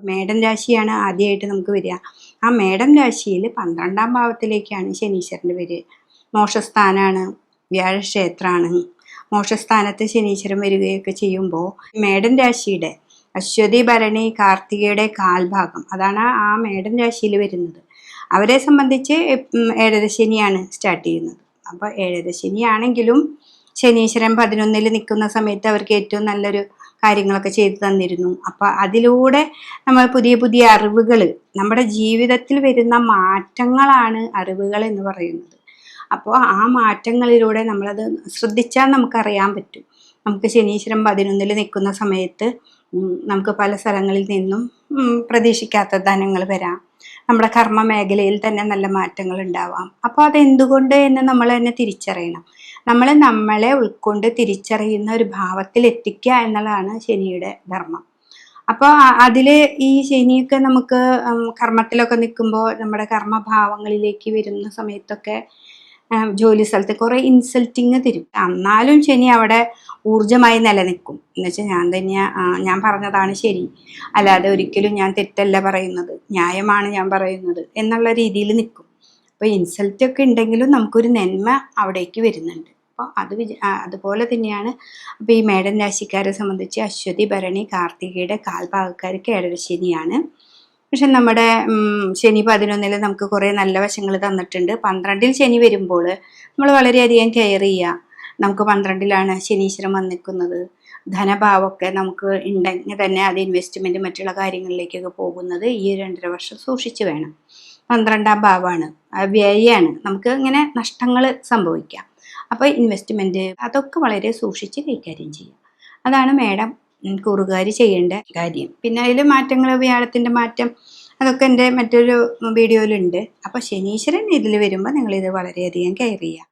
മേടൻ രാശിയാണ് ആദ്യമായിട്ട് നമുക്ക് വരിക. ആ മേടൻ രാശിയിൽ 12ാം ഭാവത്തിലേക്കാണ് ശനീശ്വരൻ്റെ വരിക. മോക്ഷസ്ഥാനാണ്, വ്യാഴക്ഷേത്രമാണ്. മോക്ഷസ്ഥാനത്ത് ശനീശ്വരൻ വരികയൊക്കെ ചെയ്യുമ്പോൾ മേടൻ രാശിയുടെ അശ്വതി, ഭരണി, കാർത്തികയുടെ കാൽഭാഗം, അതാണ് ആ മേടൻ രാശിയിൽ വരുന്നത്. അവരെ സംബന്ധിച്ച് ഏഴരശനിയാണ് സ്റ്റാർട്ട് ചെയ്യുന്നത്. അപ്പോൾ ഏഴരശനിയാണെങ്കിലും ശനീശ്വരൻ 11ൽ നിൽക്കുന്ന സമയത്ത് അവർക്ക് ഏറ്റവും നല്ലൊരു കാര്യങ്ങളൊക്കെ ചെയ്തു തന്നിരുന്നു. അപ്പോൾ അതിലൂടെ നമ്മൾ പുതിയ പുതിയ അറിവുകൾ, നമ്മുടെ ജീവിതത്തിൽ വരുന്ന മാറ്റങ്ങളാണ് അറിവുകൾ എന്ന് പറയുന്നത്. അപ്പോൾ ആ മാറ്റങ്ങളിലൂടെ നമ്മളത് ശ്രദ്ധിച്ചാൽ നമുക്കറിയാൻ പറ്റും. നമുക്ക് ശനീശ്വരൻ 11ൽ നിൽക്കുന്ന സമയത്ത് നമുക്ക് പല സ്ഥലങ്ങളിൽ നിന്നും പ്രതീക്ഷിക്കാത്ത ധനങ്ങൾ വരാം. നമ്മുടെ കർമ്മ മേഖലയിൽ തന്നെ നല്ല മാറ്റങ്ങൾ ഉണ്ടാവാം. അപ്പോൾ അതെന്തുകൊണ്ട് എന്ന് നമ്മൾ തന്നെ തിരിച്ചറിയണം. നമ്മളെ ഉൾക്കൊണ്ട് തിരിച്ചറിയുന്ന ഒരു ഭാവത്തിൽ എത്തിക്കുക എന്നുള്ളതാണ് ശനിയുടെ ധർമ്മം. അപ്പോൾ അതിൽ ഈ ശനിയൊക്കെ നമുക്ക് കർമ്മത്തിലൊക്കെ നിൽക്കുമ്പോൾ നമ്മുടെ കർമ്മഭാവങ്ങളിലേക്ക് വരുന്ന സമയത്തൊക്കെ ജോലി സ്ഥലത്ത് കുറേ ഇൻസൾട്ടിങ് തരും. എന്നാലും ശനി അവിടെ ഊർജമായി നിലനിൽക്കും. എന്നുവെച്ചാൽ ഞാൻ പറഞ്ഞതാണ് ശരി, അല്ലാതെ ഒരിക്കലും ഞാൻ തെറ്റല്ല പറയുന്നത്, ന്യായമാണ് ഞാൻ പറയുന്നത് എന്നുള്ള രീതിയിൽ നിൽക്കും. അപ്പോൾ ഇൻസൾട്ടൊക്കെ ഉണ്ടെങ്കിലും നമുക്കൊരു നന്മ അവിടേക്ക് വരുന്നുണ്ട്. അപ്പോൾ അതുപോലെ തന്നെയാണ് അപ്പോൾ ഈ മേടൻ രാശിക്കാരെ സംബന്ധിച്ച് അശ്വതി, ഭരണി, കാർത്തികയുടെ കാൽഭാഗക്കാർക്ക് ഏഴരശനിയാണ്. പക്ഷെ നമ്മുടെ ശനി 11ൽ നമുക്ക് കുറേ നല്ല വശങ്ങൾ തന്നിട്ടുണ്ട്. 12ൽ ശനി വരുമ്പോൾ നമ്മൾ വളരെയധികം കെയർ ചെയ്യുക. നമുക്ക് 12ലാണ് ശനീശ്വരൻ വന്നിരിക്കുന്നത്. ധനഭാവമൊക്കെ നമുക്ക് ഉണ്ടെങ്കിൽ തന്നെ അത് ഇൻവെസ്റ്റ്മെൻറ്റ് മറ്റുള്ള കാര്യങ്ങളിലേക്കൊക്കെ പോകുന്നത് ഈ 2.5 വർഷം സൂക്ഷിച്ച് വേണം. 12ാം ഭാവമാണ്, വ്യയാണ്, നമുക്ക് ഇങ്ങനെ നഷ്ടങ്ങൾ സംഭവിക്കാം. അപ്പോൾ ഇൻവെസ്റ്റ്മെൻറ്റ് അതൊക്കെ വളരെ സൂക്ഷിച്ച് കൈകാര്യം ചെയ്യുക. അതാണ് മേടം കൂറുകാർ ചെയ്യേണ്ട കാര്യം. പിന്നെ അതിൽ മാറ്റങ്ങൾ, വ്യാഴത്തിൻ്റെ മാറ്റം, അതൊക്കെ എൻ്റെ മറ്റൊരു വീഡിയോയിലുണ്ട്. അപ്പോൾ ശനീശ്വരൻ ഇതിൽ വരുമ്പോൾ നിങ്ങളിത് വളരെയധികം കെയർ ചെയ്യുക.